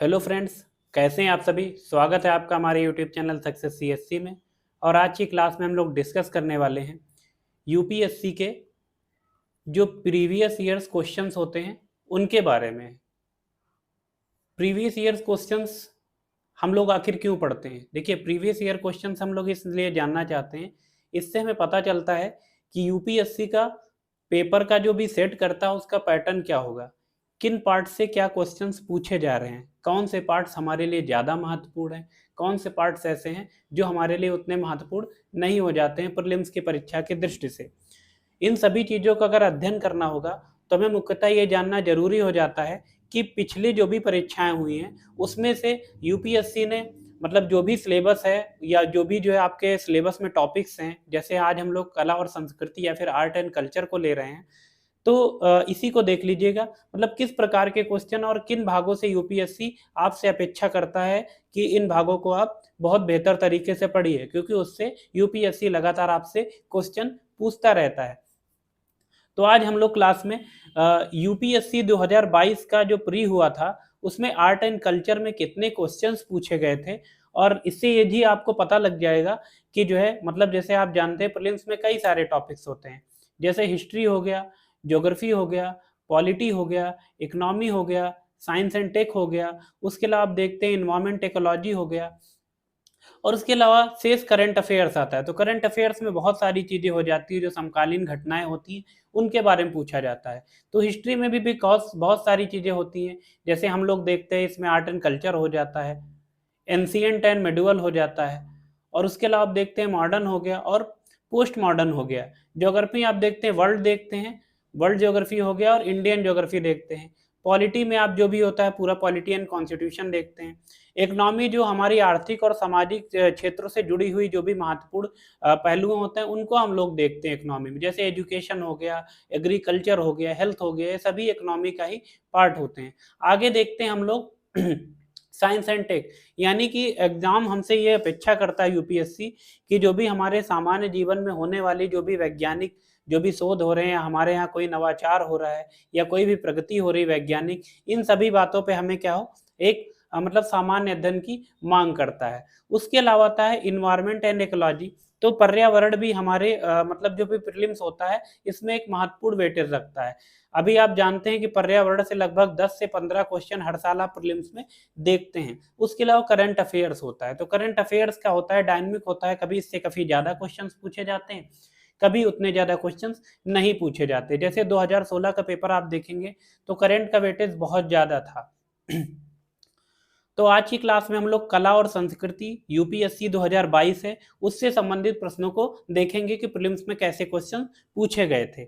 Hello friends, कैसे हैं आप सभी। स्वागत है आपका हमारे यूट्यूब चैनल सक्सेस सीएससी में। और आज की क्लास में हम लोग डिस्कस करने वाले हैं यूपीएससी के जो प्रीवियस ईयर्स क्वेश्चंस होते हैं उनके बारे में। प्रीवियस ईयर्स क्वेश्चंस हम लोग आखिर क्यों पढ़ते हैं। देखिए, प्रीवियस ईयर क्वेश्चंस हम लोग इसलिए जानना चाहते हैं, इससे हमें पता चलता है कि यूपीएससी का पेपर का जो भी सेट करता है उसका पैटर्न क्या होगा, किन पार्ट से क्या क्वेश्चंस पूछे जा रहे हैं, कौन से पार्ट्स हमारे लिए ज़्यादा महत्वपूर्ण हैं, कौन से पार्ट्स ऐसे हैं जो हमारे लिए उतने महत्वपूर्ण नहीं हो जाते हैं प्रीलिम्स की परीक्षा की दृष्टि से। इन सभी चीज़ों का अगर अध्ययन करना होगा तो हमें मुख्यतः ये जानना जरूरी हो जाता है कि पिछली जो भी परीक्षाएं हुई हैं उसमें से यूपीएससी ने मतलब जो भी सिलेबस है या जो भी जो है आपके सिलेबस में टॉपिक्स हैं, जैसे आज हम लोग कला और संस्कृति या फिर आर्ट एंड कल्चर को ले रहे हैं, तो इसी को देख लीजिएगा। मतलब किस प्रकार के क्वेश्चन और किन भागों से यूपीएससी आपसे अपेक्षा करता है कि इन भागों को आप बहुत बेहतर तरीके से पढ़िए, क्योंकि उससे यूपीएससी लगातार आपसे क्वेश्चन पूछता रहता है। तो आज हम लोग क्लास में यूपीएससी 2022 का जो प्री हुआ था उसमें आर्ट एंड कल्चर में कितने क्वेश्चंस पूछे गए थे, और इससे ये भी आपको पता लग जाएगा कि जो है मतलब जैसे आप जानते हैं प्रीलिम्स में कई सारे टॉपिक्स होते हैं, जैसे हिस्ट्री हो गया, ज्योग्राफी हो गया, पॉलिटी हो गया, इकोनॉमी हो गया, साइंस एंड टेक हो गया, उसके अलावा आप देखते हैं इन्वायरमेंट इकोलॉजी हो गया, और उसके अलावा शेष करंट अफेयर्स आता है। तो करंट अफेयर्स में बहुत सारी चीज़ें हो जाती है, जो समकालीन घटनाएं होती हैं उनके बारे में पूछा जाता है। तो हिस्ट्री में भी बिकॉज बहुत सारी चीज़ें होती हैं, जैसे हम लोग देखते हैं इसमें आर्ट एंड कल्चर हो जाता है, एंशिएंट एंड मेडुअल हो जाता है, और उसके अलावा आप देखते हैं मॉडर्न हो गया और पोस्ट मॉडर्न हो गया। ज्योग्राफी आप देखते हैं वर्ल्ड देखते हैं, वर्ल्ड ज्योग्राफी हो गया, और इंडियन ज्योग्राफी देखते हैं। पॉलिटी में आप जो भी होता है पूरा पॉलिटी एंड कॉन्स्टिट्यूशन देखते हैं। इकोनॉमी जो हमारी आर्थिक और सामाजिक क्षेत्रों से जुड़ी हुई जो भी महत्वपूर्ण पहलुओं होते हैं उनको हम लोग देखते हैं इकोनॉमी में, जैसे एजुकेशन हो गया, एग्रीकल्चर हो गया, हेल्थ हो गया, ये सभी इकोनॉमी का ही पार्ट होते हैं। आगे देखते हैं हम लोग साइंस एंड टेक, यानी कि एग्जाम हमसे ये अपेक्षा करता है यूपीएससी कि जो भी हमारे सामान्य जीवन में होने वाली जो भी वैज्ञानिक जो भी शोध हो रहे हैं, हमारे यहाँ कोई नवाचार हो रहा है या कोई भी प्रगति हो रही वैज्ञानिक, इन सभी बातों पे हमें क्या हो एक मतलब सामान्य अध्ययन की मांग करता है। उसके अलावा आता है इन्वायरमेंट एंड इकोलॉजी। तो पर्यावरण भी हमारे मतलब जो भी प्रीलिम्स होता है इसमें एक महत्वपूर्ण वेटेज रखता है। अभी आप जानते हैं कि पर्यावरण से लगभग 10 से 15 क्वेश्चन हर साल आप प्रीलिम्स में देखते हैं। उसके अलावा करंट अफेयर्स होता है। तो करंट अफेयर्स क्या होता है, डायनामिक होता है, कभी इससे काफी ज्यादा क्वेश्चन पूछे जाते हैं, कभी उतने ज्यादा क्वेश्चंस नहीं पूछे जाते। जैसे 2016 का पेपर आप देखेंगे तो करंट का वेटेज बहुत ज्यादा था। तो आज की क्लास में हम लोग कला और संस्कृति यूपीएससी 2022 है उससे संबंधित प्रश्नों को देखेंगे कि प्रीलिम्स में कैसे क्वेश्चन पूछे गए थे।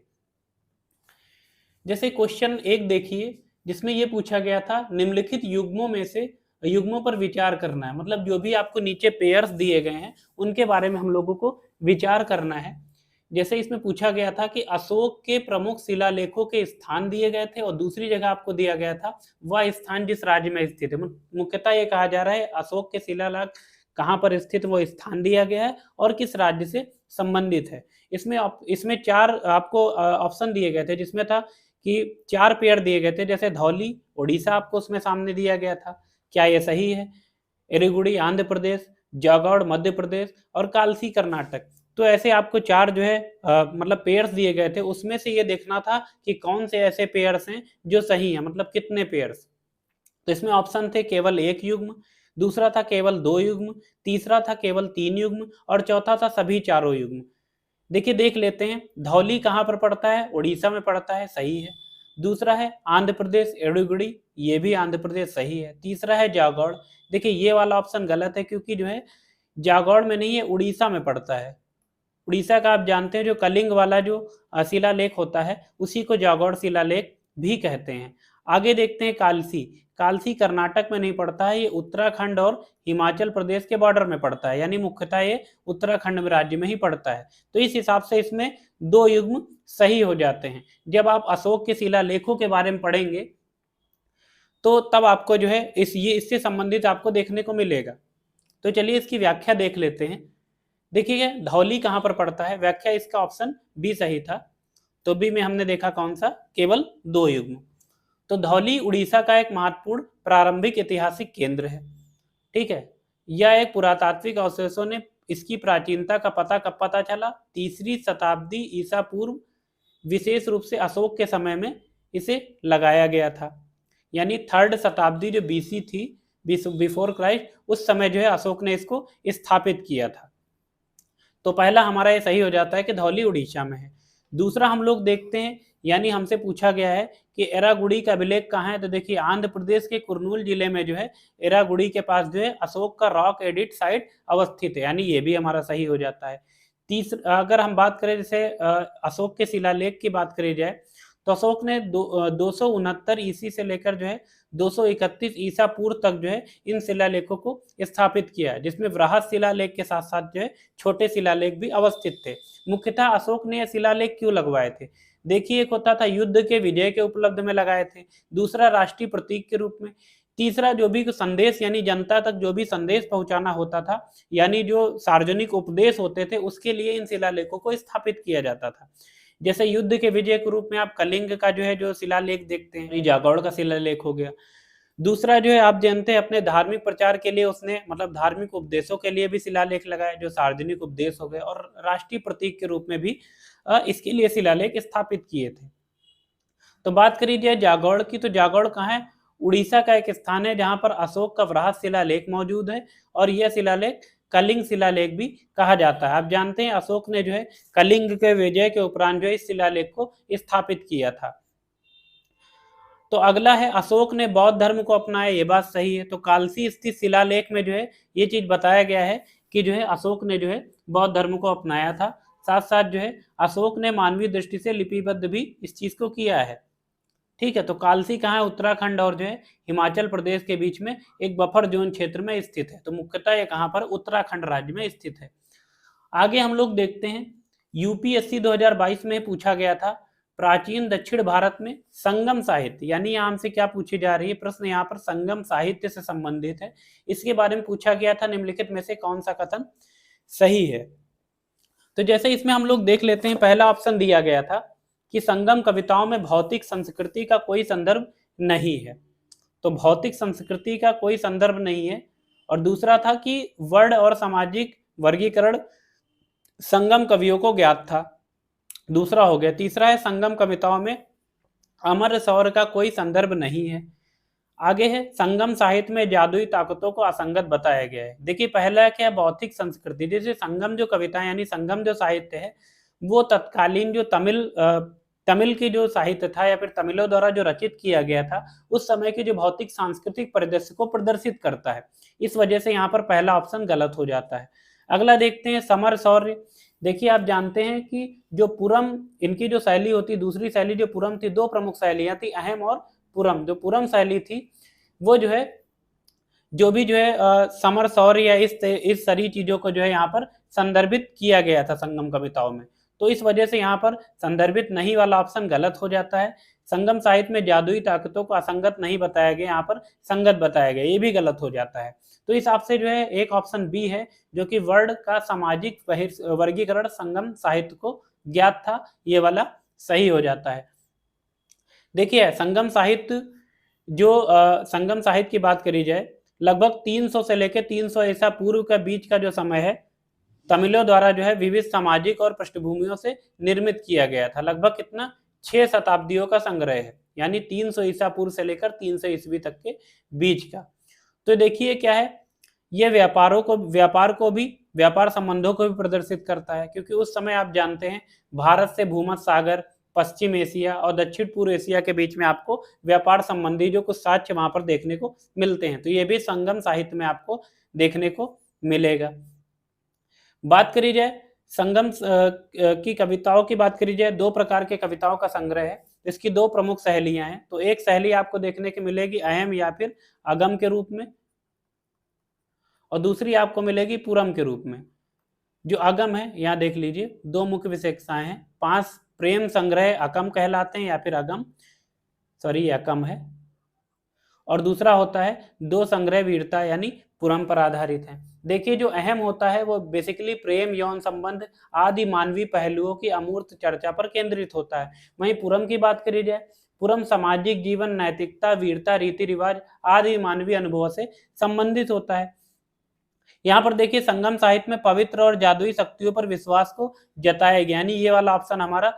जैसे क्वेश्चन 1 देखिए, जिसमें ये पूछा गया था निम्नलिखित युग्मों में से युग्मों पर विचार करना है। मतलब जो भी आपको नीचे पेयर्स दिए गए हैं उनके बारे में हम लोगों को विचार करना है। जैसे इसमें पूछा गया था कि अशोक के प्रमुख शिलालेखों के स्थान दिए गए थे, और दूसरी जगह आपको दिया गया था वह स्थान जिस राज्य में स्थित है। मुख्यतः ये कहा जा रहा है अशोक के शिलालेख कहाँ पर स्थित वो स्थान दिया गया है और किस राज्य से संबंधित है। इसमें 4 आपको ऑप्शन दिए गए थे, जिसमें था कि 4 पेयर दिए गए थे, जैसे धौली उड़ीसा आपको उसमें सामने दिया गया था, क्या ये सही है? एरीगुड़ी आंध्र प्रदेश, जागौड़ मध्य प्रदेश और कालसी कर्नाटक। तो ऐसे आपको 4 जो है मतलब पेयर्स दिए गए थे, उसमें से ये देखना था कि कौन से ऐसे पेयर्स हैं जो सही हैं, मतलब कितने पेयर्स। तो इसमें ऑप्शन थे केवल 1 युग्म, दूसरा था केवल 2 युग्म, तीसरा था केवल 3 युग्म और चौथा था सभी चारों युग्म। देखिए देख लेते हैं, धौली कहाँ पर पड़ता है? उड़ीसा में पड़ता है, सही है। दूसरा है आंध्र प्रदेश एड़ुगुड़ी, ये भी आंध्र प्रदेश, सही है। तीसरा है जागौड़, देखिए ये वाला ऑप्शन गलत है, क्योंकि जो है जागौड़ में नहीं है, उड़ीसा में पड़ता है। उड़ीसा का आप जानते हैं जो कलिंग वाला जो शिलालेख होता है उसी को जागौड़ शिलालेख भी कहते हैं। आगे देखते हैं कालसी। कालसी कर्नाटक में नहीं पड़ता है, ये उत्तराखंड और हिमाचल प्रदेश के बॉर्डर में पड़ता है, यानी मुख्यतः ये उत्तराखंड में राज्य में ही पड़ता है। तो इस हिसाब से इसमें 2 युग्म सही हो जाते हैं। जब आप अशोक के शिलालेखों के बारे में पढ़ेंगे तो तब आपको जो है इससे संबंधित आपको देखने को मिलेगा। तो चलिए इसकी व्याख्या देख लेते हैं। देखिए धौली कहाँ पर पड़ता है, व्याख्या इसका ऑप्शन बी सही था। तो बी में हमने देखा कौन सा, केवल 2 युग्म। तो धौली उड़ीसा का एक महत्वपूर्ण प्रारंभिक ऐतिहासिक केंद्र है। ठीक है, यह एक पुरातात्विक अवशेषों ने इसकी प्राचीनता का पता कब पता चला? 3री शताब्दी ईसा पूर्व, विशेष रूप से अशोक के समय में इसे लगाया गया था। यानी 3rd शताब्दी जो बीसी थी, बिफोर क्राइस्ट, उस समय जो है अशोक ने इसको स्थापित किया था। तो पहला हमारा ये सही हो जाता है कि धौली उड़ीसा में है। दूसरा हम लोग देखते हैं, यानी हमसे पूछा गया है कि एरागुड़ी का अभिलेख कहाँ है। तो देखिए आंध्र प्रदेश के कुर्नूल जिले में जो है एरागुड़ी के पास जो है अशोक का रॉक एडिट साइट अवस्थित है, यानी ये भी हमारा सही हो जाता है। तीसरा अगर हम बात करें जैसे अशोक के शिलालेख की बात करी जाए तो अशोक ने 269 ईसी से लेकर जो है 231 ईसा पूर्व तक जो है इन शिलालेखों को स्थापित किया है, जिसमें वृहद शिलालेख के साथ साथ जो है छोटे शिलालेख भी अवस्थित थे। मुख्यतः अशोक ने यह शिलालेख क्यों लगवाए थे? देखिए, एक होता था युद्ध के विजय के उपलब्ध में लगाए थे, दूसरा राष्ट्रीय प्रतीक के रूप में, तीसरा जो भी संदेश यानी जनता तक जो भी संदेश पहुंचाना होता था, यानी जो सार्वजनिक उपदेश होते थे, उसके लिए इन शिलालेखों को स्थापित किया जाता था। जैसे युद्ध के विजय के रूप में आप कलिंग का जो है जो शिलालेख देखते हैं, जागौड़ का शिलालेख हो गया। दूसरा जो है आप जानते हैं अपने धार्मिक प्रचार के लिए उसने मतलब धार्मिक उपदेशों के लिए भी शिलालेख लगाए, जो सार्वजनिक उपदेश हो गए, और राष्ट्रीय प्रतीक के रूप में भी इसके लिए शिलालेख स्थापित किए थे। तो बात करी जाए जागौड़ की, तो जागौड़ कहाँ है? उड़ीसा का एक स्थान है जहां पर अशोक का वृहद शिलालेख मौजूद है, और यह शिलालेख कलिंग शिलालेख भी कहा जाता है। आप जानते हैं अशोक ने जो है कलिंग के विजय के उपरांत जो है इस शिलालेख को स्थापित किया था। तो अगला है अशोक ने बौद्ध धर्म को अपनाया, ये बात सही है। तो कालसी स्थित शिलालेख में जो है ये चीज बताया गया है कि जो है अशोक ने जो है बौद्ध धर्म को अपनाया था। साथ साथ जो है अशोक ने मानवीय दृष्टि से लिपिबद्ध भी इस चीज को किया है। ठीक है, तो कालसी कहाँ है? उत्तराखंड और जो है हिमाचल प्रदेश के बीच में एक बफर जोन क्षेत्र में स्थित है। तो मुख्यतः ये कहाँ पर? उत्तराखंड राज्य में स्थित है। आगे हम लोग देखते हैं, यूपीएससी 2022 में पूछा गया था प्राचीन दक्षिण भारत में संगम साहित्य, यानी यहाँ हमसे क्या पूछी जा रही है? प्रश्न यहाँ पर संगम साहित्य से संबंधित है, इसके बारे में पूछा गया था। निम्नलिखित में से कौन सा कथन सही है? तो जैसे इसमें हम लोग देख लेते हैं, पहला ऑप्शन दिया गया था कि संगम कविताओं में भौतिक संस्कृति का कोई संदर्भ नहीं है, तो भौतिक संस्कृति का कोई संदर्भ नहीं है। और दूसरा था कि वर्ण और सामाजिक वर्गीकरण संगम कवियों को ज्ञात था, दूसरा हो गया। तीसरा है संगम कविताओं में अमर शौर्य का कोई संदर्भ नहीं है। आगे है संगम साहित्य में जादुई ताकतों को असंगत बताया गया है। देखिए पहला क्या है? भौतिक संस्कृति। जैसे संगम जो कविताएं यानी संगम जो साहित्य है वो तत्कालीन जो तमिल की जो साहित्य था या फिर तमिलों द्वारा जो रचित किया गया था उस समय के जो भौतिक सांस्कृतिक परिदृश्य को प्रदर्शित करता है। इस वजह से यहाँ पर पहला ऑप्शन गलत हो जाता है। अगला देखते हैं समर शौर्य। देखिए आप जानते हैं कि जो पुरम इनकी जो शैली होती, दूसरी शैली जो पुरम थी, दो प्रमुख शैलियां थी, अहम और पुरम। जो पुरम शैली थी वो जो है जो भी जो है समर शौर्य या इस सारी चीजों को जो है यहाँ पर संदर्भित किया गया था संगम कविताओं में। तो इस वजह से यहाँ पर संदर्भित नहीं वाला ऑप्शन गलत हो जाता है। संगम साहित्य में जादुई ताकतों को असंगत नहीं बताया गया, यहाँ पर संगत बताया गया, ये भी गलत हो जाता है। तो इस हिसाब से जो है एक ऑप्शन बी है जो कि वर्ण का सामाजिक वर्गीकरण संगम साहित्य को ज्ञात था, ये वाला सही हो जाता है। देखिए संगम साहित्य संगम साहित्य की बात करी जाए लगभग 300 से लेकर 300 ईसा पूर्व का बीच का जो समय है तमिलों द्वारा जो है विविध सामाजिक और पृष्ठभूमियों से निर्मित किया गया था। लगभग कितना 6 शताब्दियों का संग्रह है, यानी 300 ईसा पूर्व से लेकर 300 ईस्वी तक के बीच का। तो देखिए क्या है, ये व्यापार संबंधों को भी प्रदर्शित करता है, क्योंकि उस समय आप जानते हैं भारत से भूमध्य सागर, पश्चिम एशिया और दक्षिण पूर्व एशिया के बीच में आपको व्यापार संबंधी जो कुछ साक्ष्य वहां पर देखने को मिलते हैं। तो ये भी संगम साहित्य में आपको देखने को मिलेगा। बात करी जाए संगम की कविताओं की बात करी जाए, 2 प्रकार के कविताओं का संग्रह है। इसकी 2 प्रमुख शैलियां हैं। तो एक शैली आपको देखने को मिलेगी अहम या फिर अगम के रूप में, और दूसरी आपको मिलेगी पुरम के रूप में। जो अगम है यहाँ देख लीजिए 2 मुख्य विशेषताएं हैं। 5 प्रेम संग्रह अकम कहलाते हैं या फिर अगम, सॉरी अकम है। और दूसरा होता है 2 संग्रह वीरता यानी पुरम पर आधारित है। देखिए जो अहम होता है वो बेसिकली प्रेम, यौन संबंध आदि मानवीय पहलुओं की अमूर्त चर्चा पर केंद्रित होता है। वहीं पुरम की बात करी जाए पुरम सामाजिक जीवन, नैतिकता, वीरता, रीति रिवाज आदि मानवीय अनुभवों से संबंधित होता है। यहाँ पर देखिए संगम साहित्य में पवित्र और जादुई शक्तियों पर विश्वास को जताया गया, यानी ये वाला ऑप्शन हमारा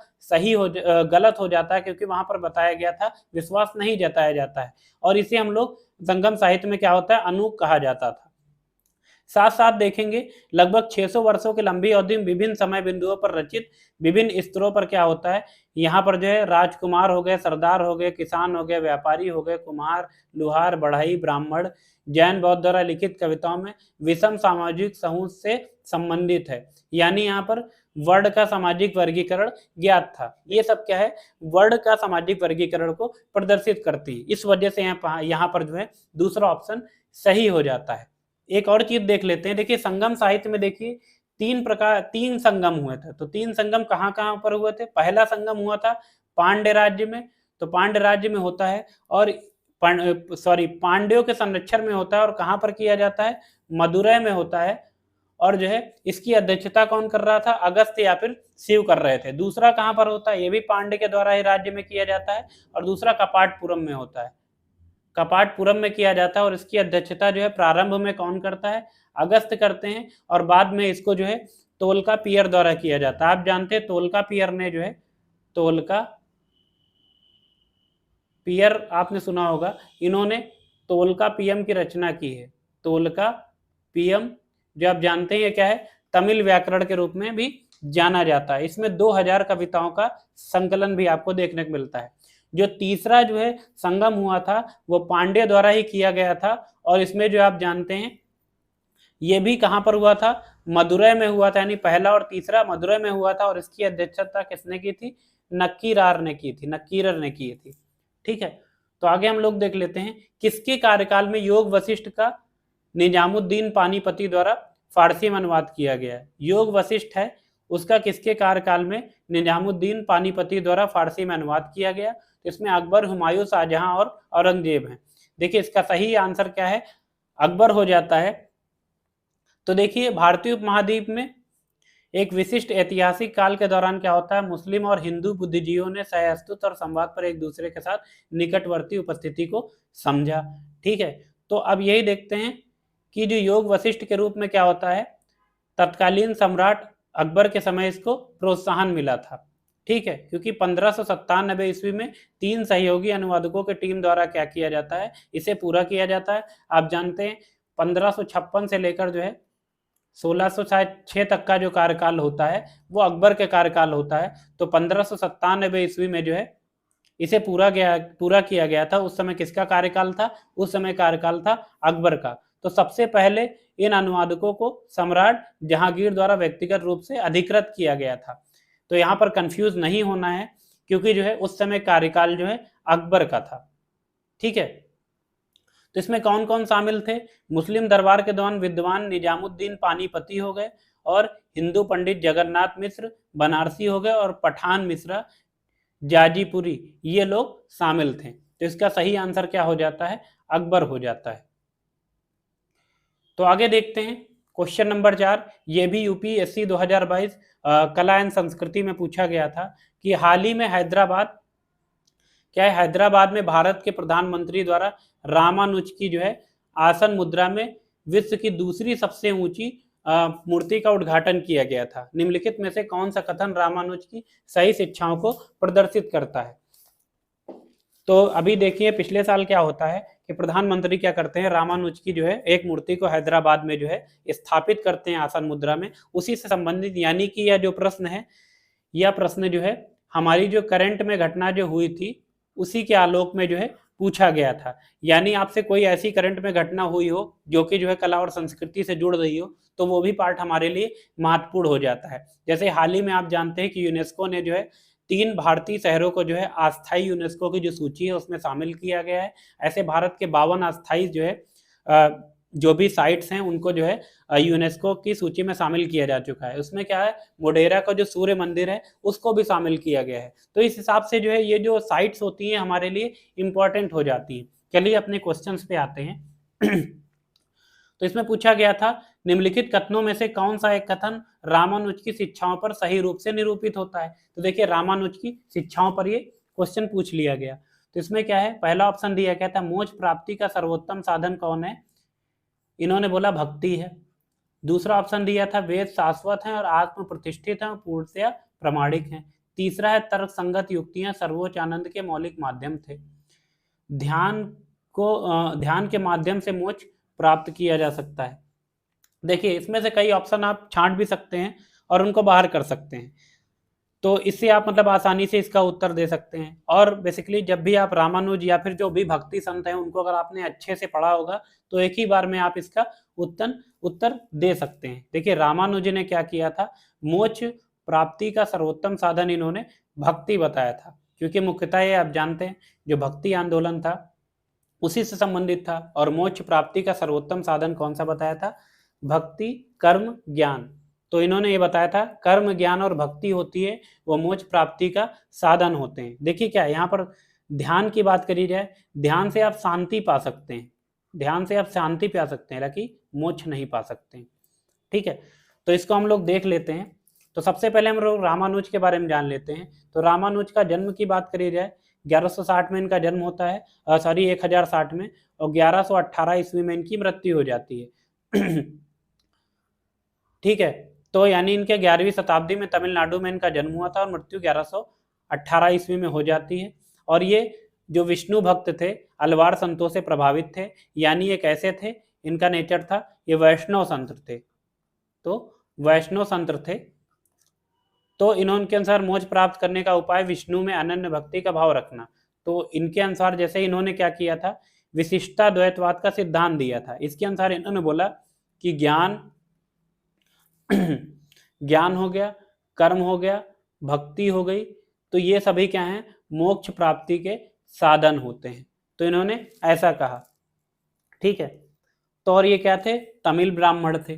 गलत हो जाता है, क्योंकि वहां पर बताया गया था विश्वास नहीं जताया जाता है, और इसे हम लोग संगम साहित्य में क्या होता है, अनूक कहा जाता था। साथ साथ देखेंगे लगभग 600 वर्षों की लंबी अवधि में विभिन्न समय बिंदुओं पर रचित विभिन्न स्तरों पर क्या होता है, यहाँ पर जो है राजकुमार हो गए, सरदार हो गए, किसान हो गए, व्यापारी हो गए, कुम्हार, लुहार, बढ़ई, ब्राह्मण, जैन बौद्ध द्वारा लिखित कविताओं में विषम सामाजिक समूह से संबंधित है, यानी यहाँ पर वर्ण का सामाजिक वर्गीकरण ज्ञात था। ये सब क्या है, वर्ण का सामाजिक वर्गीकरण को प्रदर्शित करती है, इस वजह से यहाँ पर जो है दूसरा ऑप्शन सही हो जाता है। एक और चीज देख लेते हैं, देखिए संगम साहित्य में देखिए तीन संगम हुए थे, तो तीन संगम कहाँ कहाँ पर हुए थे। पहला संगम हुआ था पांड्य राज्य में, तो पांड्य राज्य में होता है, और पांड्यों के संरक्षण में होता है, और कहाँ पर किया जाता है, मदुरै में होता है, और जो है इसकी अध्यक्षता कौन कर रहा था, अगस्त्य या फिर शिव कर रहे थे। दूसरा कहाँ पर होता है, ये भी पांड्य के द्वारा ही राज्य में किया जाता है, और दूसरा कपाटपुरम में होता है, कपाटपुरम में किया जाता है, और इसकी अध्यक्षता जो है प्रारंभ में कौन करता है, अगस्त्य करते हैं, और बाद में इसको जो है तोलकापियर द्वारा किया जाता है। आप जानते हैं तोलकापियर ने जो है, तोलकापियर आपने सुना होगा, इन्होंने तोलकापियम की रचना की है। तोलकापियम जो आप जानते हैं क्या है, तमिल व्याकरण के रूप में भी जाना जाता है। इसमें 2000 कविताओं का संकलन भी आपको देखने को मिलता है। जो तीसरा जो है संगम हुआ था वो पांड्य द्वारा ही किया गया था, और इसमें जो आप जानते हैं ये भी कहां पर हुआ था, मदुरै में हुआ था, यानी पहला और तीसरा मदुरै में हुआ था, और इसकी अध्यक्षता किसने की थी, नक्कीरर ने की थी। ठीक है, तो आगे हम लोग देख लेते हैं किसके कार्यकाल में योग वशिष्ठ का निजामुद्दीन पानीपति द्वारा फारसी में अनुवाद किया गया है। योग वशिष्ठ है, उसका किसके कार्यकाल में निजामुद्दीन पानीपति द्वारा फारसी में अनुवाद किया गया। तो इसमें अकबर, हुमायूं, शाहजहां और औरंगजेब हैं। देखिए इसका सही आंसर क्या है, अकबर हो जाता है। तो देखिए भारतीय उपमहाद्वीप में एक विशिष्ट ऐतिहासिक काल के दौरान क्या होता है, मुस्लिम और हिंदू बुद्धिजीवियों ने सहअस्तित्व और संवाद पर एक दूसरे के साथ निकटवर्ती उपस्थिति को समझा। ठीक है, तो अब यही देखते हैं कि जो योग वशिष्ठ के रूप में क्या होता है, तत्कालीन सम्राट अकबर के समय इसको प्रोत्साहन मिला था। ठीक है, क्योंकि 1597 ईस्वी में 3 सहयोगी अनुवादकों की टीम द्वारा क्या किया जाता है, इसे पूरा किया जाता है। आप जानते हैं 1556 से लेकर जो है 1606 तक का जो कार्यकाल होता है वो अकबर के कार्यकाल होता है। तो 1597 ईस्वी में जो है इसे पूरा किया गया था। उस समय किसका कार्यकाल था, उस समय कार्यकाल था अकबर का। तो सबसे पहले इन अनुवादकों को सम्राट जहांगीर द्वारा व्यक्तिगत रूप से अधिकृत किया गया था। तो यहाँ पर कंफ्यूज नहीं होना है, क्योंकि जो है उस समय कार्यकाल जो है अकबर का था। ठीक है, तो इसमें कौन कौन शामिल थे, मुस्लिम दरबार के दौरान विद्वान निजामुद्दीन पानीपति हो गए, और हिंदू पंडित जगन्नाथ मिश्र बनारसी हो गए, और पठान मिश्रा जाजीपुरी, ये लोग शामिल थे। तो इसका सही आंसर क्या हो जाता है, अकबर हो जाता है। तो आगे देखते हैं क्वेश्चन नंबर 4, ये भी यूपीएससी 2022 कला एवं संस्कृति में पूछा गया था कि हाल ही में हैदराबाद में भारत के प्रधानमंत्री द्वारा रामानुज की जो है आसन मुद्रा में विश्व की दूसरी सबसे ऊंची मूर्ति का उद्घाटन किया गया था। निम्नलिखित में से कौन सा कथन रामानुज की सही शिक्षाओं को प्रदर्शित करता है। तो अभी देखिए पिछले साल क्या होता है कि प्रधानमंत्री क्या करते हैं, रामानुज की जो है एक मूर्ति को हैदराबाद में जो है स्थापित करते हैं आसन मुद्रा में। उसी से संबंधित यानी कि यह जो प्रश्न है, यह प्रश्न जो है हमारी जो करंट में घटना जो हुई थी उसी के आलोक में जो है पूछा गया था। यानी आपसे कोई ऐसी करंट में घटना हुई हो जो कि जो है कला और संस्कृति से जुड़ रही हो, तो वो भी पार्ट हमारे लिए महत्वपूर्ण हो जाता है। जैसे हाल ही में आप जानते हैं कि यूनेस्को ने जो है 3 भारतीय शहरों को जो है अस्थायी यूनेस्को की जो सूची है उसमें शामिल किया गया है। ऐसे भारत के 52 अस्थायी जो है जो भी साइट्स हैं उनको जो है यूनेस्को की सूची में शामिल किया जा चुका है। उसमें क्या है, मोढेरा का जो सूर्य मंदिर है उसको भी शामिल किया गया है। तो इस हिसाब से जो है ये जो साइट्स होती हैं हमारे लिए इंपॉर्टेंट हो जाती हैं। चलिए अपने क्वेश्चंस पे आते हैं। तो इसमें पूछा गया था निम्नलिखित कथनों में से कौन सा एक कथन रामानुज की शिक्षाओं पर सही रूप से निरूपित होता है। तो देखिए रामानुज की शिक्षाओं पर ये क्वेश्चन पूछ लिया गया। तो इसमें क्या है, पहला ऑप्शन दिया गया था मोक्ष प्राप्ति का सर्वोत्तम साधन कौन है, इन्होंने बोला भक्ति है। दूसरा ऑप्शन दिया था वेद शाश्वत हैं और आत्म प्रतिष्ठित हैं और पूर्णतया प्रामाणिक हैं। तीसरा है तर्क संगत युक्तियां सर्वोच्च आनंद के मौलिक माध्यम थे। ध्यान के माध्यम से मोक्ष प्राप्त किया जा सकता है। देखिए इसमें से कई ऑप्शन आप छांट भी सकते हैं और उनको बाहर कर सकते हैं, तो इससे आप मतलब आसानी से इसका उत्तर दे सकते हैं। और बेसिकली जब भी आप रामानुज या फिर जो भी भक्ति संत हैं उनको अगर आपने अच्छे से पढ़ा होगा तो एक ही बार में आप इसका उत्तर दे सकते हैं। देखिए रामानुज ने क्या किया था, मोक्ष प्राप्ति का सर्वोत्तम साधन इन्होंने भक्ति बताया था, क्योंकि मुख्यतः ये आप जानते हैं जो भक्ति आंदोलन था उसी से संबंधित था। और मोक्ष प्राप्ति का सर्वोत्तम साधन कौन सा बताया था, भक्ति कर्म ज्ञान। तो इन्होंने ये बताया था कर्म ज्ञान और भक्ति होती है वो मोक्ष प्राप्ति का साधन होते हैं। देखिए क्या यहाँ पर ध्यान की बात करी जाए, ध्यान से आप शांति पा सकते हैं, ध्यान से आप शांति पा सकते हैं, हालांकि मोक्ष नहीं पा सकते हैं। ठीक है, तो इसको हम लोग देख लेते हैं। तो सबसे पहले हम लोग रामानुज के बारे में जान लेते हैं। तो रामानुज का जन्म की बात करी जाए 1160 में इनका जन्म होता है, 1060 में, और 1118 ईस्वी में इनकी मृत्यु हो जाती है। ठीक है, तो यानी इनके 11वीं शताब्दी में तमिलनाडु में इनका जन्म हुआ था और मृत्यु 1118 ईस्वी में हो जाती है। और ये जो विष्णु भक्त थे, अलवार संतों से प्रभावित थे, यानी ये कैसे थे, इनका नेचर था ये वैष्णव संत थे। तो वैष्णव संत थे, तो इनके अनुसार मोक्ष प्राप्त करने का उपाय विष्णु में अनन्य भक्ति का भाव रखना। तो इनके अनुसार जैसे इन्होंने क्या किया था, विशिष्टा द्वैतवाद का सिद्धांत दिया था। इसके अनुसार इन्होंने बोला कि ज्ञान हो गया, कर्म हो गया, भक्ति हो गई, तो ये सभी क्या हैं, मोक्ष प्राप्ति के साधन होते हैं। तो इन्होंने ऐसा कहा। ठीक है, तो और ये क्या थे, तमिल ब्राह्मण थे।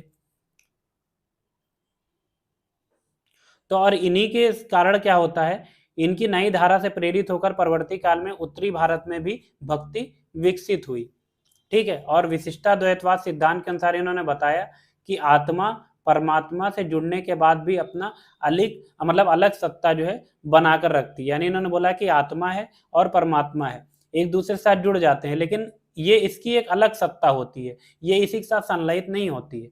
तो और इन्हीं के कारण क्या होता है, इनकी नई धारा से प्रेरित होकर परवर्ती काल में उत्तरी भारत में भी भक्ति विकसित हुई। ठीक है, और विशिष्टा द्वैतवाद सिद्धांत के अनुसार इन्होंने बताया कि आत्मा परमात्मा से जुड़ने के बाद भी अपना अलग सत्ता जो है बनाकर रखती है। यानी इन्होंने बोला कि आत्मा है और परमात्मा है, एक दूसरे के साथ जुड़ जाते हैं, लेकिन ये इसकी एक अलग सत्ता होती है, ये इसी के साथ संलयित नहीं होती है।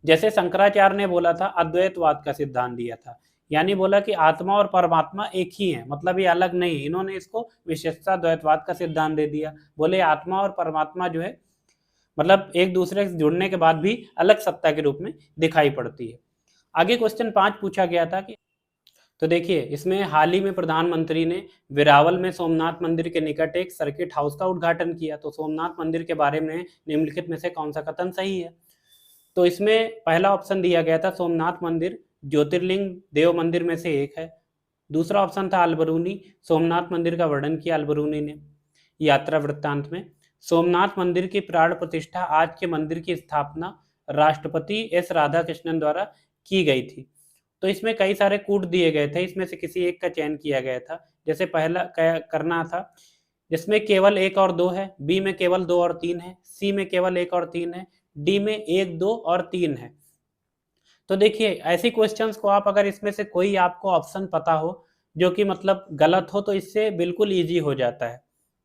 जैसे शंकराचार्य ने बोला था, अद्वैतवाद का सिद्धांत दिया था, यानी बोला कि आत्मा और परमात्मा एक ही है, मतलब ये अलग नहीं। इन्होंने इसको विशिष्टा द्वैतवाद का सिद्धांत दे दिया, बोले आत्मा और परमात्मा जो है मतलब एक दूसरे से जुड़ने के बाद भी अलग सत्ता के रूप में दिखाई पड़ती है। आगे क्वेश्चन 5 पूछा गया था कि, तो देखिए इसमें हाल ही में प्रधानमंत्री ने वेरावल में सोमनाथ मंदिर के निकट एक सर्किट हाउस का उद्घाटन किया। तो सोमनाथ मंदिर के बारे में निम्नलिखित में से कौन सा कथन सही है। तो इसमें पहला ऑप्शन दिया गया था सोमनाथ मंदिर ज्योतिर्लिंग देव मंदिर में से एक है। दूसरा ऑप्शन था अलबरूनी, सोमनाथ मंदिर का वर्णन किया अलबरूनी ने यात्रा वृत्तांत में। सोमनाथ मंदिर की प्राण प्रतिष्ठा, आज के मंदिर की स्थापना राष्ट्रपति एस राधाकृष्णन द्वारा की गई थी। तो इसमें कई सारे कूट दिए गए थे, इसमें से किसी एक का चयन किया गया था। जैसे पहला करना था जिसमें केवल 1 और 2 है, बी में केवल 2 और 3 है, सी में केवल 1 और 3 है, डी में 1, 2 और 3 है। तो देखिए ऐसे क्वेश्चंस को आप अगर इसमें से कोई आपको ऑप्शन पता हो जो कि मतलब गलत हो तो इससे बिल्कुल ईजी हो जाता है।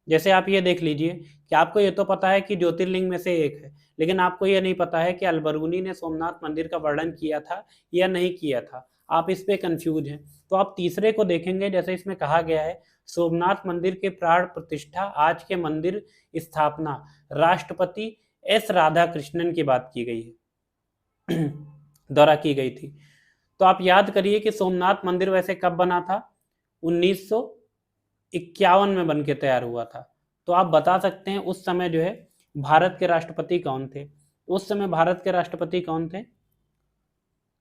जैसे आप ये देख लीजिए कि आपको ये तो पता है कि ज्योतिर्लिंग में से एक है, लेकिन आपको ये नहीं पता है कि अलबरूनी ने सोमनाथ मंदिर का वर्णन किया था या नहीं किया था, आप इस पे कंफ्यूज हैं। तो आप तीसरे को देखेंगे, जैसे इसमें कहा गया है सोमनाथ मंदिर के प्राण प्रतिष्ठा, आज के मंदिर स्थापना राष्ट्रपति एस राधाकृष्णन की बात की गई है, द्वारा की गई थी। तो आप याद करिए कि सोमनाथ मंदिर वैसे कब बना था, 1951 में बन के तैयार हुआ था। तो आप बता सकते हैं उस समय जो है भारत के राष्ट्रपति कौन थे। उस समय भारत के राष्ट्रपति कौन थे,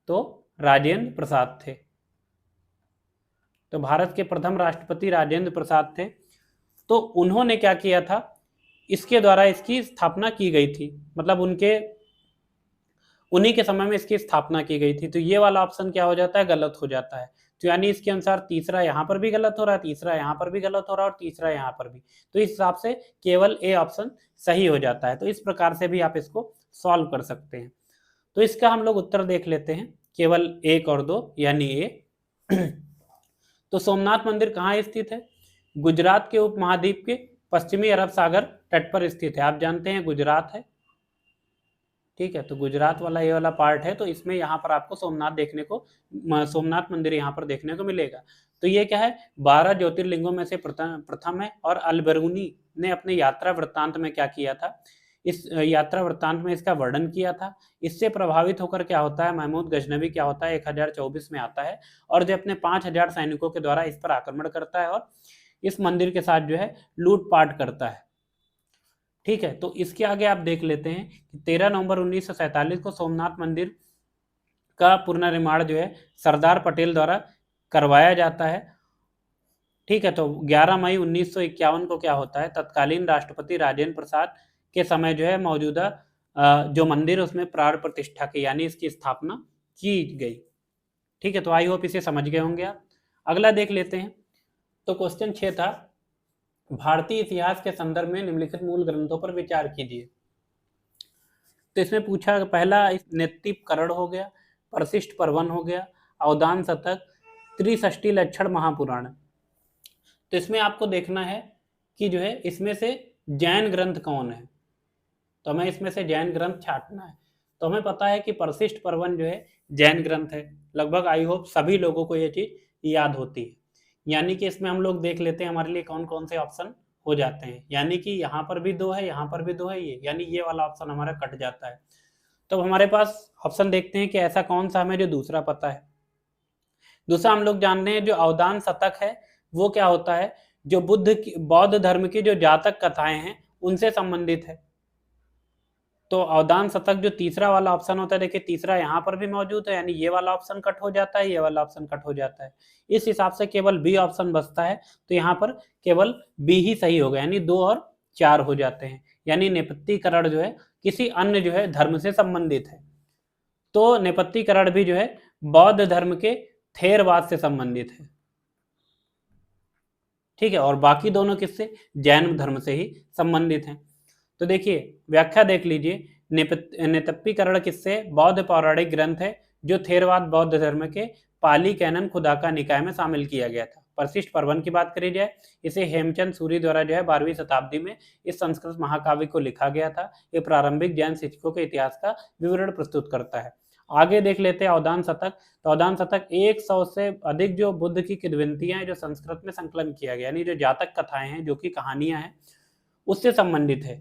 तो राजेंद्र प्रसाद थे। तो भारत के प्रथम राष्ट्रपति राजेंद्र प्रसाद थे। तो उन्होंने क्या किया था, इसके द्वारा इसकी स्थापना की गई थी, मतलब उन्हीं के समय में इसकी स्थापना की गई थी। तो ये वाला ऑप्शन क्या हो जाता है, गलत हो जाता है। तो यानी इसके अनुसार तीसरा यहाँ पर भी गलत हो रहा है, तीसरा यहाँ पर भी गलत हो रहा है और तीसरा यहाँ पर भी। तो इस हिसाब से केवल ए ऑप्शन सही हो जाता है। तो इस प्रकार से भी आप इसको सॉल्व कर सकते हैं। तो इसका हम लोग उत्तर देख लेते हैं, केवल 1 और 2 यानी ए। तो सोमनाथ मंदिर कहाँ स्थित है, गुजरात के उपमहाद्वीप के पश्चिमी अरब सागर तट पर स्थित है। आप जानते हैं गुजरात है, ठीक है, तो गुजरात वाला ये वाला पार्ट है, तो इसमें यहाँ पर आपको सोमनाथ देखने को, सोमनाथ मंदिर यहाँ पर देखने को मिलेगा। तो ये क्या है, 12 ज्योतिर्लिंगों में से प्रथम है। और अल-बरूनी ने अपने यात्रा वृत्तांत में क्या किया था, इस यात्रा वृत्तांत में इसका वर्णन किया था। इससे प्रभावित होकर क्या होता है, महमूद गजनवी क्या होता है 1024 में आता है और जो अपने 5000 सैनिकों के द्वारा इस पर आक्रमण करता है और इस मंदिर के साथ जो है लूटपाट करता है, ठीक है। तो इसके आगे आप देख लेते हैं कि 13 नवंबर 1947 को सोमनाथ मंदिर का पुनर्निर्माण जो है सरदार पटेल द्वारा करवाया जाता है, ठीक है। तो 11 मई 1951 को क्या होता है, तत्कालीन राष्ट्रपति राजेंद्र प्रसाद के समय जो है मौजूदा जो मंदिर उसमें प्राण प्रतिष्ठा की यानी इसकी स्थापना की गई, ठीक है। तो आई होप इसे समझ गए होंगे आप। अगला देख लेते हैं। तो क्वेश्चन 6 था, भारतीय इतिहास के संदर्भ में निम्नलिखित मूल ग्रंथों पर विचार कीजिए। तो इसमें पूछा, पहला नेत्तिकरण हो गया, परिशिष्ट पर्वन हो गया, अवदान शतक, त्रिषष्टि लक्षण महापुराण। तो इसमें आपको देखना है कि जो है इसमें से जैन ग्रंथ कौन है, तो हमें इसमें से जैन ग्रंथ छांटना है। तो हमें पता है कि परिशिष्ट पर्वन जो है जैन ग्रंथ है, लगभग आई होप सभी लोगों को ये चीज याद होती है। यानी कि इसमें हम लोग देख लेते हैं हमारे लिए कौन कौन से ऑप्शन हो जाते हैं, यानी कि यहाँ पर भी 2 है, यहाँ पर भी 2 है, ये यानी ये वाला ऑप्शन हमारा कट जाता है। तो हमारे पास ऑप्शन देखते हैं कि ऐसा कौन सा हमें जो दूसरा पता है। दूसरा हम लोग जानते हैं जो अवदान शतक है वो क्या होता है, जो बौद्ध धर्म की जो जातक कथाएं हैं उनसे संबंधित है। तो अवदान शतक जो तीसरा वाला ऑप्शन होता है, देखिए तीसरा यहाँ पर भी मौजूद है, यानी ये वाला ऑप्शन कट हो जाता है, ये वाला ऑप्शन कट हो जाता है। इस हिसाब से केवल बी ऑप्शन बचता है, तो यहाँ पर केवल बी ही सही होगा, यानी 2 और 4 हो जाते हैं। यानी नेपथ्यकरण जो है किसी अन्य जो है धर्म से संबंधित है। तो नेपथ्यकरण भी जो है बौद्ध धर्म के थेरवाद से संबंधित है, ठीक है। और बाकी दोनों किससे, जैन धर्म से ही संबंधित हैं। तो देखिए व्याख्या देख लीजिए, नेतप्पीकरण किससे, बौद्ध पौराणिक ग्रंथ है जो थेरवाद बौद्ध धर्म के पाली कैनन खुदाका निकाय में शामिल किया गया था। परिशिष्ट पर्वन की बात करी जाए, इसे हेमचंद सूरी द्वारा जो है 12वीं शताब्दी में इस संस्कृत महाकाव्य को लिखा गया था। ये प्रारंभिक जैन शिक्षकों के इतिहास का विवरण प्रस्तुत करता है। आगे देख लेते हैं अवदान शतक। तो अवदान शतक 100 से अधिक जो बुद्ध की किंवदंतियां हैं जो संस्कृत में संकलन किया गया, यानी जो जातक कथाएं हैं जो कि कहानियां हैं उससे संबंधित है।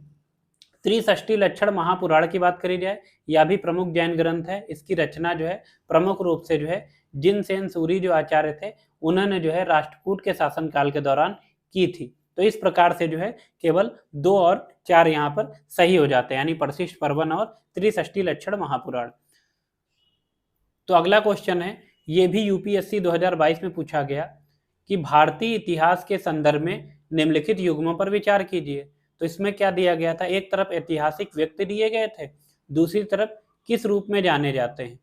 त्रिषष्टि लक्षण महापुराण की बात करी जाए, यह भी प्रमुख जैन ग्रंथ है। इसकी रचना जो है प्रमुख रूप से जो है जिनसेन सूरी जो आचार्य थे उन्होंने जो है राष्ट्रकूट के शासनकाल के दौरान की थी। तो इस प्रकार से जो है केवल 2 और 4 यहाँ पर सही हो जाते हैं, यानी परिशिष्ट पर्वन और त्रिषष्टि लक्षण महापुराण। तो अगला क्वेश्चन है, ये भी यूपीएससी 2022 में पूछा गया कि भारतीय इतिहास के संदर्भ में निम्नलिखित युग्मों पर विचार कीजिए। तो इसमें क्या दिया गया था, एक तरफ ऐतिहासिक व्यक्ति दिए गए थे, दूसरी तरफ किस रूप में जाने जाते हैं।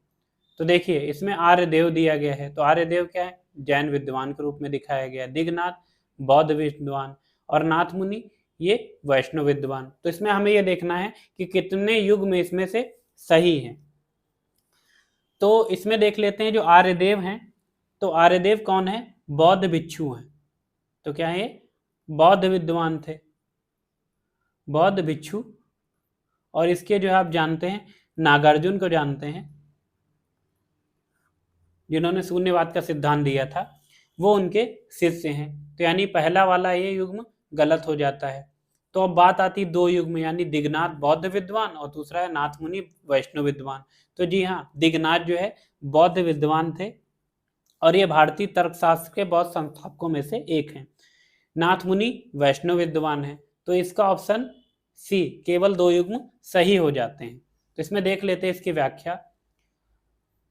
तो देखिए इसमें आर्यदेव दिया गया है, तो आर्यदेव क्या है, जैन विद्वान के रूप में दिखाया गया। दिगनाथ बौद्ध विद्वान और नाथ मुनि ये वैष्णव विद्वान। तो इसमें हमें ये देखना है कि कितने युग में इसमें से सही है। तो इसमें देख लेते हैं जो आर्यदेव हैं, तो आर्यदेव कौन है, बौद्ध भिक्षु हैं। तो क्या है, बौद्ध विद्वान थे, बौद्ध भिक्षु। और इसके जो है आप जानते हैं नागार्जुन को जानते हैं, जिन्होंने शून्यवाद का सिद्धांत दिया था, वो उनके शिष्य हैं। तो यानी पहला वाला ये युग्म गलत हो जाता है। तो अब बात आती 2 युग्म, यानी दिगनाथ बौद्ध विद्वान और दूसरा है नाथ मुनि वैष्णव विद्वान। तो जी हाँ, दिगनाथ जो है बौद्ध विद्वान थे और ये भारतीय तर्कशास्त्र के बौद्ध संस्थापकों में से एक हैं। नाथ मुनि वैष्णव विद्वान है। तो इसका ऑप्शन सी, केवल 2 युग्म सही हो जाते हैं। तो इसमें देख लेते हैं इसकी व्याख्या।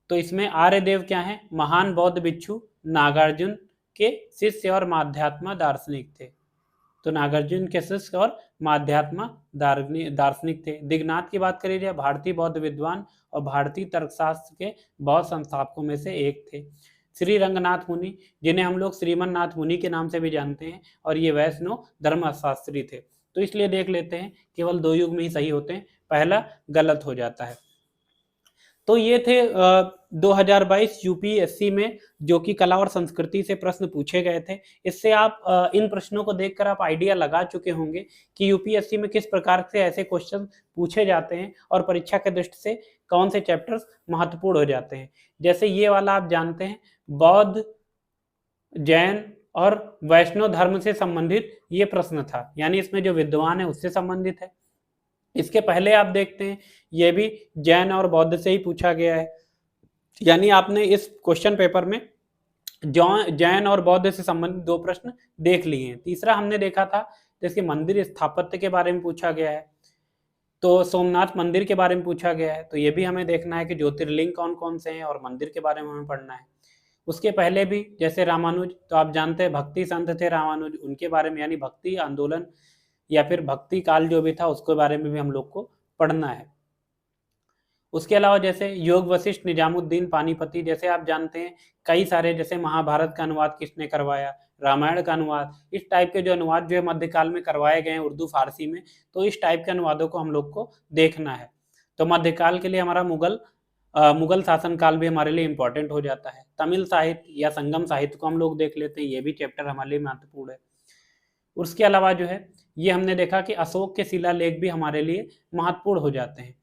तो इसमें आर्यदेव क्या है, महान बौद्ध भिक्षु नागार्जुन के शिष्य और माध्यात्मा दार्शनिक थे। तो नागार्जुन के शिष्य और माध्यात्मा दार्शनिक थे। दिगनाथ की बात करी जाए, भारतीय बौद्ध विद्वान और भारतीय तर्कशास्त्र के बौद्ध संस्थापकों में से एक थे। श्री रंगनाथ मुनि, जिन्हें हम लोग श्रीमन नाथ मुनि के नाम से भी जानते हैं, और ये वैष्णव धर्मशास्त्री थे। तो इसलिए देख लेते हैं केवल 2 युग में ही सही होते हैं, पहला गलत हो जाता है। तो ये थे 2022 यूपीएससी में जो कि कला और संस्कृति से प्रश्न पूछे गए थे। इससे आप इन प्रश्नों को देखकर आप आइडिया लगा चुके होंगे कि यूपीएससी में किस प्रकार से ऐसे क्वेश्चन पूछे जाते हैं और परीक्षा के दृष्टि से कौन से चैप्टर्स महत्वपूर्ण हो जाते हैं। जैसे ये वाला आप जानते हैं, बौद्ध, जैन और वैष्णव धर्म से संबंधित ये प्रश्न था, यानी इसमें जो विद्वान है उससे संबंधित है। इसके पहले आप देखते हैं ये भी जैन और बौद्ध से ही पूछा गया है, यानी आपने इस क्वेश्चन पेपर में जैन और बौद्ध से संबंधित 2 प्रश्न देख लिए हैं। तीसरा हमने देखा था जैसे मंदिर स्थापत्य के बारे में पूछा गया है, तो सोमनाथ मंदिर के बारे में पूछा गया है, तो ये भी हमें देखना है कि ज्योतिर्लिंग कौन कौन से हैं और मंदिर के बारे में हमें पढ़ना है। उसके पहले भी जैसे रामानुज, तो आप जानते हैं भक्ति संत थे रामानुज, उनके बारे में यानी भक्ति आंदोलन या फिर भक्ति काल जो भी था उसके बारे में भी हम लोग को पढ़ना है। उसके अलावा जैसे योग वशिष्ठ, निजामुद्दीन पानीपति, जैसे आप जानते हैं कई सारे, जैसे महाभारत का अनुवाद किसने करवाया, रामायण का अनुवाद, इस टाइप के जो अनुवाद जो है मध्यकाल में करवाए गए हैं उर्दू फारसी में, तो इस टाइप के अनुवादों को हम लोग को देखना है। तो मध्यकाल के लिए हमारा मुगल शासनकाल भी हमारे लिए इंपॉर्टेंट हो जाता है। तमिल साहित्य या संगम साहित्य को हम लोग देख लेते हैं, ये भी चैप्टर हमारे लिए महत्वपूर्ण है। उसके अलावा जो है ये हमने देखा कि अशोक के शिलालेख भी हमारे लिए महत्वपूर्ण हो जाते हैं।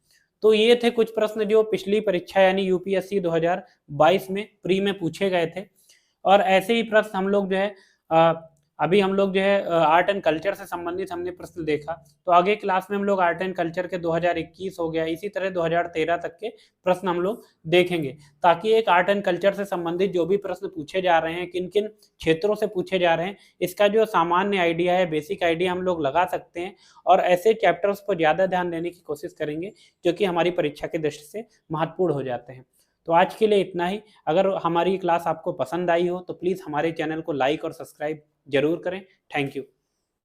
तो ये थे कुछ प्रश्न जो पिछली परीक्षा यानी यूपीएससी 2022 में प्री में पूछे गए थे। और ऐसे ही प्रश्न हम लोग जो है अभी हम लोग जो है आर्ट एंड कल्चर से संबंधित हमने प्रश्न देखा, तो आगे क्लास में हम लोग आर्ट एंड कल्चर के 2021 हो गया, इसी तरह 2013 तक के प्रश्न हम लोग देखेंगे, ताकि एक आर्ट एंड कल्चर से संबंधित जो भी प्रश्न पूछे जा रहे हैं, किन किन क्षेत्रों से पूछे जा रहे हैं, इसका जो सामान्य आइडिया है, बेसिक आइडिया हम लोग लगा सकते हैं और ऐसे चैप्टर्स पर ज़्यादा ध्यान देने की कोशिश करेंगे जो कि हमारी परीक्षा की दृष्टि से महत्वपूर्ण हो जाते हैं। तो आज के लिए इतना ही। अगर हमारी क्लास आपको पसंद आई हो तो प्लीज़ हमारे चैनल को लाइक और सब्सक्राइब जरूर करें। Thank you.